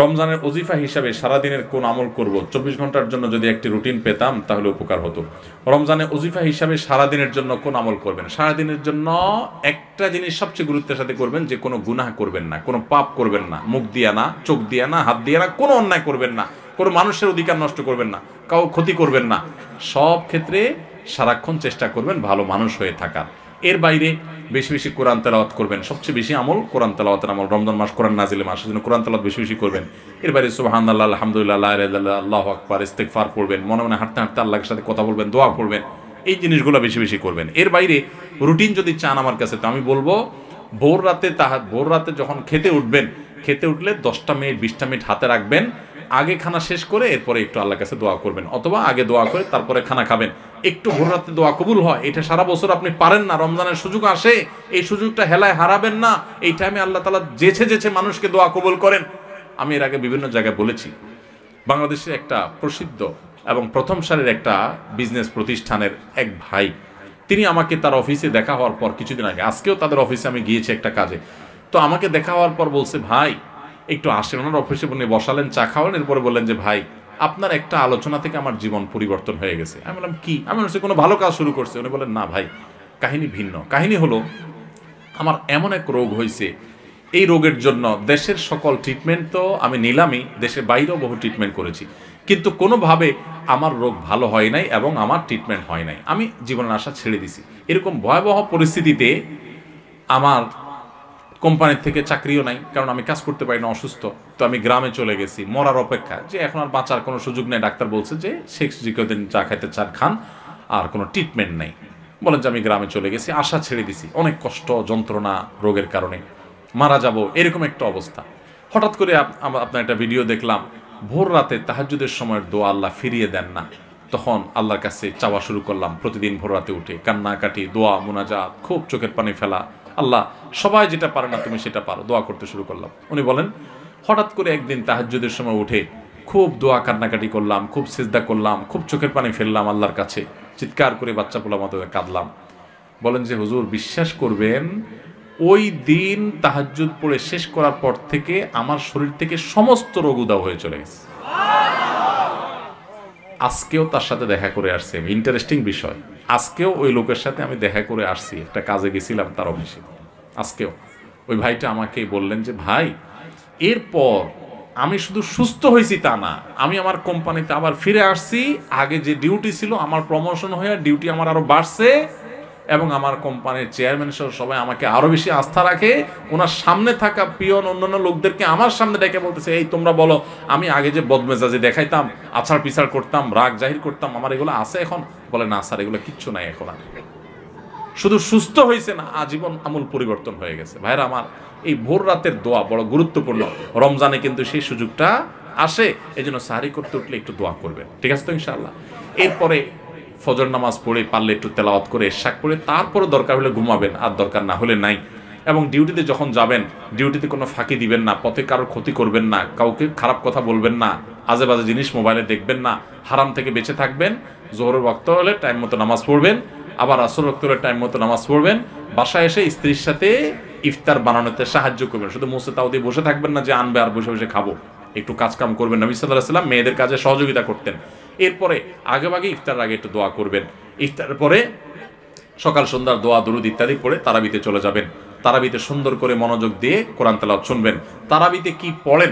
রমজানের ওজিফা হিসাবে সারাদিনের কোন আমল করব, 24 ঘন্টার জন্য যদি একটি রুটিন পেতাম তাহলে উপকার হতো। রমজানে ওজিফা হিসাবে সারাদিনের জন্য কোন আমল করবেন? সারাদিনের জন্য একটা জিনিস সবচেয়ে গুরুত্বের সাথে করবেন, যে কোনো গুনাহ করবেন না, কোনো পাপ করবেন না, মুখ দিয়া না, চোখ দিয়া না, হাত দিয়া না, কোনো অন্যায় করবেন না, কোনো মানুষের অধিকার নষ্ট করবেন না, কাউ ক্ষতি করবেন না। সব ক্ষেত্রে সারাক্ষণ চেষ্টা করবেন ভালো মানুষ হয়ে থাকার। এর বাইরে বেশি বেশি কোরআন তেলাওয়াত করবেন। সবচেয়ে বেশি আমল কোরআন তেলাওয়াতের আমল। রমজান মাস কোরআন নাজিলের মাস, সেজন্য কোরআন তেলাওয়াত বেশি বেশি করবেন। এর বাইরে সুবহানাল্লাহ, আলহামদুলিল্লাহ, লা ইলাহা ইল্লাল্লাহ, আল্লাহু আকবার, ইস্তিগফার পড়বেন। মনে মনে হাঁটতে হাঁটতে আল্লাহর সাথে কথা বলবেন, দোয়া করবেন। এই জিনিসগুলো বেশি বেশি করবেন। এর বাইরে রুটিন যদি চান আমার কাছে, তো আমি বলবো ভোর রাতে যখন খেতে উঠবেন, খেতে উঠলে 10টা মিনিট 20টা মিনিট হাতে রাখবেন। আগে খানা শেষ করে এরপরে একটু আল্লাহর কাছে দোয়া করবেন, অথবা আগে দোয়া করে তারপরে খানা খাবেন। একটু ভোর রাতে দোয়া কবুল হয়, এটা সারা বছর আপনি পারেন না, রমজানের সুযোগ আসে, এই সুযোগটা হেলায় হারাবেন না। এই টাইমে আল্লাহ তাআলা যেছে মানুষকে দোয়া কবুল করেন। আমি এর আগে বিভিন্ন জায়গায় বলেছি, বাংলাদেশের একটা প্রসিদ্ধ এবং প্রথম সারির একটা বিজনেস প্রতিষ্ঠানের এক ভাই, তিনি আমাকে তার অফিসে দেখা হওয়ার পর কিছুদিন আগে, আজকেও তাদের অফিসে আমি গিয়েছি একটা কাজে, তো আমাকে দেখা হওয়ার পর বলছে, ভাই একটু আসেন। ওনার অফিসে উনি বসালেন, চা খাওয়ালেন, এরপরে বললেন যে ভাই আপনার একটা আলোচনা থেকে আমার জীবন পরিবর্তন হয়ে গেছে। আমি বললাম কি? আমি বলছি কোনো ভালো কাজ শুরু করছে? উনি বলেন না ভাই, কাহিনী ভিন্ন। কাহিনী হলো, আমার এমন এক রোগ হয়েছে, এই রোগের জন্য দেশের সকল ট্রিটমেন্ট তো আমি নিলামই, দেশের বাইরেও বহু ট্রিটমেন্ট করেছি, কিন্তু কোনোভাবে আমার রোগ ভালো হয় নাই এবং আমার ট্রিটমেন্ট হয় নাই। আমি জীবনের আশা ছেড়ে দিছি। এরকম ভয়াবহ পরিস্থিতিতে আমার কোম্পানির থেকে চাকরিও নাই, কারণ আমি কাজ করতে পারি না, অসুস্থ। তো আমি গ্রামে চলে গেছি মরার অপেক্ষা, যে এখন আর বাঁচার কোনো সুযোগ নেই। ডাক্তার বলছে যে শেষ যে কদিন চা খাইতে চান খান, আর কোনো ট্রিটমেন্ট নেই। বলেন যে আমি গ্রামে চলে গেছি, আশা ছেড়ে দিছি, অনেক কষ্ট যন্ত্রণা রোগের কারণে, মারা যাব এরকম একটা অবস্থা। হঠাৎ করে আপনার একটা ভিডিও দেখলাম, ভোর রাতে তাহাজ্জুদের সময়ের দোয়া আল্লাহ ফিরিয়ে দেন না। তখন আল্লাহর কাছে চাওয়া শুরু করলাম, প্রতিদিন ভোর রাতে উঠে কান্নাকাটি, দোয়া, মুনাজাত, খুব চোখের পানি ফেলা। আল্লাহ সবাই যেটা পারে না তুমি সেটা পারো, দোয়া করতে শুরু করলাম। উনি বলেন হঠাৎ করে একদিন তাহাজ্জুদের সময় উঠে খুব দোয়া কান্নাকাটি করলাম, খুব সিজদা করলাম, খুব চোখের পানি ফেললাম আল্লাহর কাছে, চিৎকার করে বাচ্চা পোলার মতো কাঁদলাম। বলেন যে হুজুর বিশ্বাস করবেন, ওই দিন তাহাজ্জুদ পড়ে শেষ করার পর থেকে আমার শরীর থেকে সমস্ত রোগ উধাও হয়ে চলে গেছে। আজকেও তার সাথে দেখা করে আসছি। ইন্টারেস্টিং বিষয়, আজকেও ওই লোকের সাথে আমি দেখা করে আসছি, একটা কাজে গেছিলাম তার অফিসে। আজকেও ওই ভাইটা আমাকে বললেন যে ভাই, এরপর আমি শুধু সুস্থ হয়েছি তা না, আমি আমার কোম্পানিতে আবার ফিরে আসছি। আগে যে ডিউটি ছিল আমার প্রমোশন হয়ে ডিউটি আমার আরো বাড়ছে, এবং আমার কোম্পানির চেয়ারম্যান সহ সবাই আমাকে আরো বেশি আস্থা রাখে। ওনার সামনে থাকা পিয়ন অন্যান্য লোকদেরকে আমার সামনে ডেকে বলতেছে, এই তোমরা বলো, আমি আগে যে বদমেজাজি দেখাইতাম, আছাড় পিছাড় করতাম, রাগ জাহির করতাম, আমার এগুলো আছে এখন? বলে না স্যার, এগুলো কিচ্ছু নাই এখন। আর শুধু সুস্থ হয়েছে না, আজীবন আমূল পরিবর্তন হয়ে গেছে। ভাইরা আমার, এই ভোর রাতের দোয়া বড় গুরুত্বপূর্ণ। রমজানে কিন্তু সেই সুযোগটা আসে, এই জন্য সাহারি করতে উঠলে একটু দোয়া করবেন, ঠিক আছে তো ইনশাআল্লাহ। এরপরে ফজর নামাজ পড়ে পারলে একটু তেলাওয়াত করে ইশাক পড়ে তারপরে দরকার হলে ঘুমাবেন, আর দরকার না হলে নাই। এবং ডিউটিতে যখন যাবেন, ডিউটিতে কোনো ফাঁকি দিবেন না, পথে কারোর ক্ষতি করবেন না, কাউকে খারাপ কথা বলবেন না, আজে বাজে জিনিস মোবাইলে দেখবেন না, হারাম থেকে বেঁচে থাকবেন। জোহরের ওয়াক্ত হলে টাইম মতো নামাজ পড়বেন, আবার আসর ওয়াক্ত হলে টাইম মতো নামাজ পড়বেন। বাসায় এসে স্ত্রীর সাথে ইফতার বানানোতে সাহায্য করবেন, শুধু মুসে তাও দিয়ে বসে থাকবেন না যে আনবে আর বসে বসে খাবো, একটু কাজ কাম করবেন। নবী সাল্লাল্লাহু আলাইহি ওয়াসাল্লাম মেয়েদের কাজে সহযোগিতা করতেন। এরপরে আগেভাগে ইফতার আগে একটু দোয়া করবেন। ইফতারের পরে সকাল সন্ধ্যার দোয়া দুরুদ ইত্যাদি পড়ে তারাবিতে চলে যাবেন। তারাবিতে সুন্দর করে মনোযোগ দিয়ে কোরআন তেলাওয়াত শুনবেন। তারাবিতে কি পড়েন,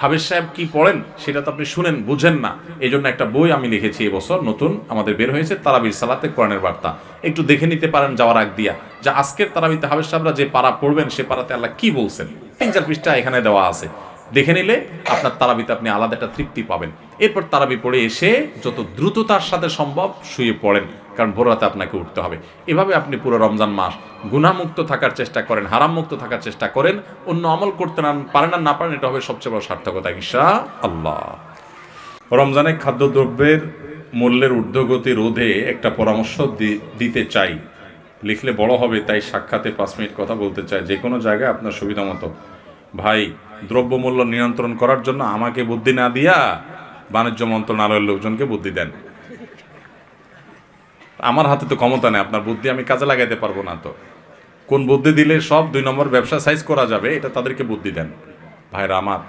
হাফেজ সাহেব কি পড়েন সেটা তো আপনি শুনেন, বুঝেন না। এই জন্য একটা বই আমি লিখেছি এবছর, নতুন আমাদের বের হয়েছে, তারাবির সালাতে কোরআনের বার্তা। একটু দেখে নিতে পারেন যাওয়ার আগ দিয়া, যে আজকের তারাবিতে হাফেজ সাহেবরা যে পারা পড়বেন সে পারাতে আল্লাহ কি বলছেন। 3-4 পৃষ্ঠা এখানে দেওয়া আছে, দেখে নিলে আপনার তারাবিতে আপনি আলাদা একটা তৃপ্তি পাবেন। এরপর তারাবি পড়ে এসে যত দ্রুততার সাথে সম্ভব শুয়ে পড়েন, কারণ ভোর রাতে আপনাকে উঠতে হবে। এভাবে আপনি পুরো রমজান মাস গুনাহমুক্ত থাকার চেষ্টা করেন, হারাম মুক্ত থাকার চেষ্টা করেন। অন্য আমল করতে পারেন আর না পারেন, এটা হবে সবচেয়ে বড় সার্থকতা ইনশাআল্লাহ। রমজানে খাদ্যদ্রব্যের মূল্যের ঊর্ধ্বগতি রোধে একটা পরামর্শ দিতে চাই, লিখলে বড় হবে, তাই সাক্ষাতে 5 মিনিট কথা বলতে চাই, যে কোনো জায়গায় আপনার সুবিধা মতো। ভাই, দ্রব্যমূল্য নিয়ন্ত্রণ করার জন্য আমাকে বুদ্ধি না দিয়া বাণিজ্য মন্ত্রণালয়ের লোকজনকে বুদ্ধি দেন। আমার হাতে তো ক্ষমতা নেই, আপনার বুদ্ধি আমি কাজে লাগাইতে পারবো না। তো কোন বুদ্ধি দিলে সব 2 নম্বর ব্যবসা সাইজ করা যাবে, এটা তাদেরকে বুদ্ধি দেন। ভাইরা আমার,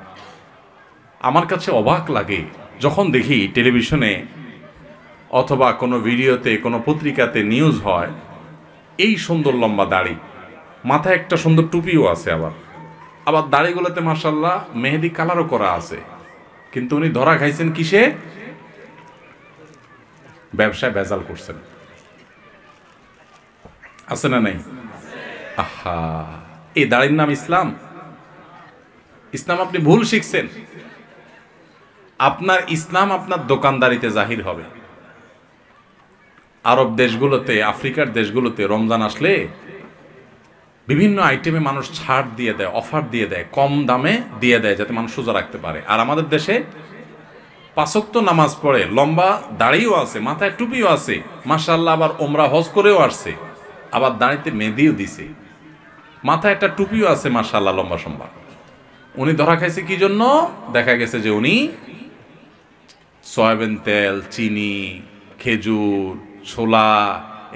আমার কাছে অবাক লাগে যখন দেখি টেলিভিশনে অথবা কোনো ভিডিওতে কোনো পত্রিকাতে নিউজ হয়, এই সুন্দর লম্বা দাড়ি, মাথায় একটা সুন্দর টুপিও আছে, আবার আবার দাড়িগুলোতে মাশাআল্লাহ মেহেদি কালারও করা আছে, কিন্তু উনি ধরা খাইছেন কিসে? ব্যবসায় ভেজাল করছেন। আছে না নাই? আহা, এই দাড়ির নাম ইসলাম? ইসলাম আপনি ভুল শিখছেন। আপনার ইসলাম আপনার দোকানদারিতে জাহির হবে। আরব দেশগুলোতে, আফ্রিকার দেশগুলোতে রমজান আসলে বিভিন্ন আইটেমে মানুষ ছাড় দিয়ে দেয়, অফার দিয়ে দেয়, কম দামে দিয়ে দেয় যাতে মানুষ সোজা রাখতে পারে। আর আমাদের দেশে 5 ওয়াক্ত নামাজ পড়ে, লম্বা দাড়িও আছে, মাথায় টুপিও আছে, মাশাআল্লাহ, আবার ওমরা হজ করেও আসছে, আবার দাড়িতে মেহেদিও দিছে, মাথায় একটা টুপিও আছে, মাশাআল্লাহ, লম্বা সম্বা। উনি ধরা খাইছে কি জন্য? দেখা গেছে যে উনি সয়াবিন তেল, চিনি, খেজুর, ছোলা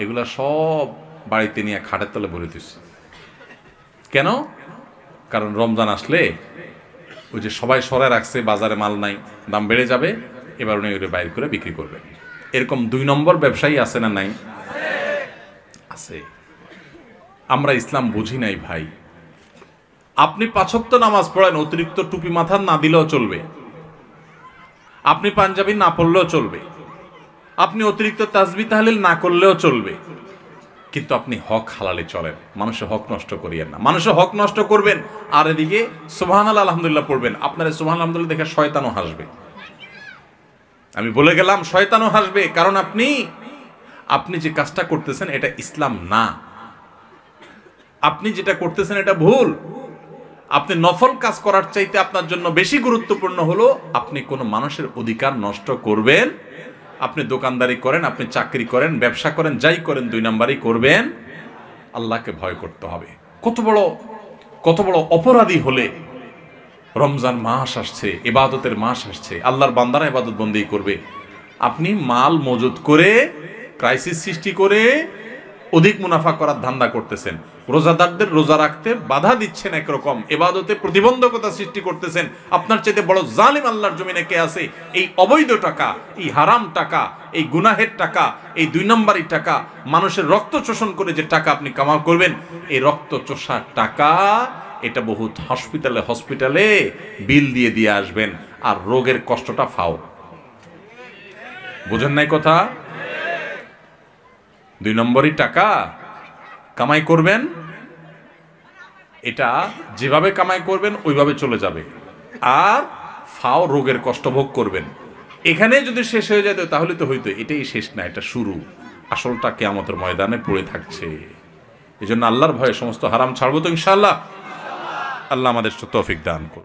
এগুলা সব বাড়িতে নিয়ে খাটের তলে ভরে দিচ্ছে। কেন? কারণ রমজান আসলে ওই যে সবাই সরায় রাখছে, বাজারে মাল নাই, দাম বেড়ে যাবে, এবার উনি ওটা বাইর করে বিক্রি করবে। এরকম 2 নম্বর ব্যবসায়ী আছে না নাই? আছে। আমরা ইসলাম বুঝি নাই ভাই। আপনি 5 ওয়াক্ত নামাজ পড়েন, অতিরিক্ত টুপি মাথার না দিলেও চলবে, আপনি পাঞ্জাবি না পড়লেও চলবে, আপনি অতিরিক্ত তাসবিহ তাহলিল না করলেও চলবে, কিন্তু আপনি হক হালালে চলেন। মানুষের হক নষ্ট করিয়েন না। মানুষের হক নষ্ট করবেন আর এদিকে সুবহানাল্লাহ আলহামদুলিল্লাহ পড়বেন, আপনার সুবহানাল্লাহ আলহামদুলিল্লাহ দেখে শয়তানও হাসবে। আমি বলে গেলাম, শয়তানও হাসবে, কারণ আপনি যে কাজটা করতেছেন এটা ইসলাম না। আপনি যেটা করতেছেন এটা ভুল। আপনি নফল কাজ করার চাইতে আপনার জন্য বেশি গুরুত্বপূর্ণ হলো আপনি কোনো মানুষের অধিকার নষ্ট করবেন। আপনি দোকানদারি করেন, আপনি চাকরি করেন, ব্যবসা করেন, যাই করেন, 2 নাম্বারই করবেন। আল্লাহকে ভয় করতে হবে। কত বড় অপরাধী হলে রমজান মাস আসছে, ইবাদতের মাস আসছে, আল্লাহর বান্দারা ইবাদত বন্দেগী করবে, আপনি মাল মজুত করে ক্রাইসিস সৃষ্টি করে অধিক মুনাফা করার ধান্দা করতেছেন, রোজাদারদের রোজা রাখতে বাধা দিচ্ছেন, একরকম ইবাদতে প্রতিবন্ধকতা সৃষ্টি করতেছেন। আপনার চাইতে বড় জালিম আল্লাহর জমিনে কে আছে? এই অবৈধ টাকা, এই হারাম টাকা, এই গুনাহের টাকা, এই 2 নম্বরই টাকা, মানুষের রক্ত শোষণ করে যে টাকা আপনি কামাই করবেন, এই রক্ত চোষা টাকা এটা বহুত হসপিটালে বিল দিয়ে আসবেন, আর রোগের কষ্টটা ফাও। বুঝেন নাই কথা? 2 নম্বরই টাকা কামাই করবেন, এটা যেভাবে কামাই করবেন ওইভাবে চলে যাবে, আর ফাও রোগের কষ্ট ভোগ করবেন। এখানে যদি শেষ হয়ে যেত তাহলে তো হইতো। এটাই শেষ না, এটা শুরু। আসলটা কিয়ামতের ময়দানে পড়ে থাকছে। এই জন্য আল্লাহর ভয়ে সমস্ত হারাম ছাড়বো তো ইনশাআল্লাহ। আল্লাহ আমাদের তৌফিক দান করুন।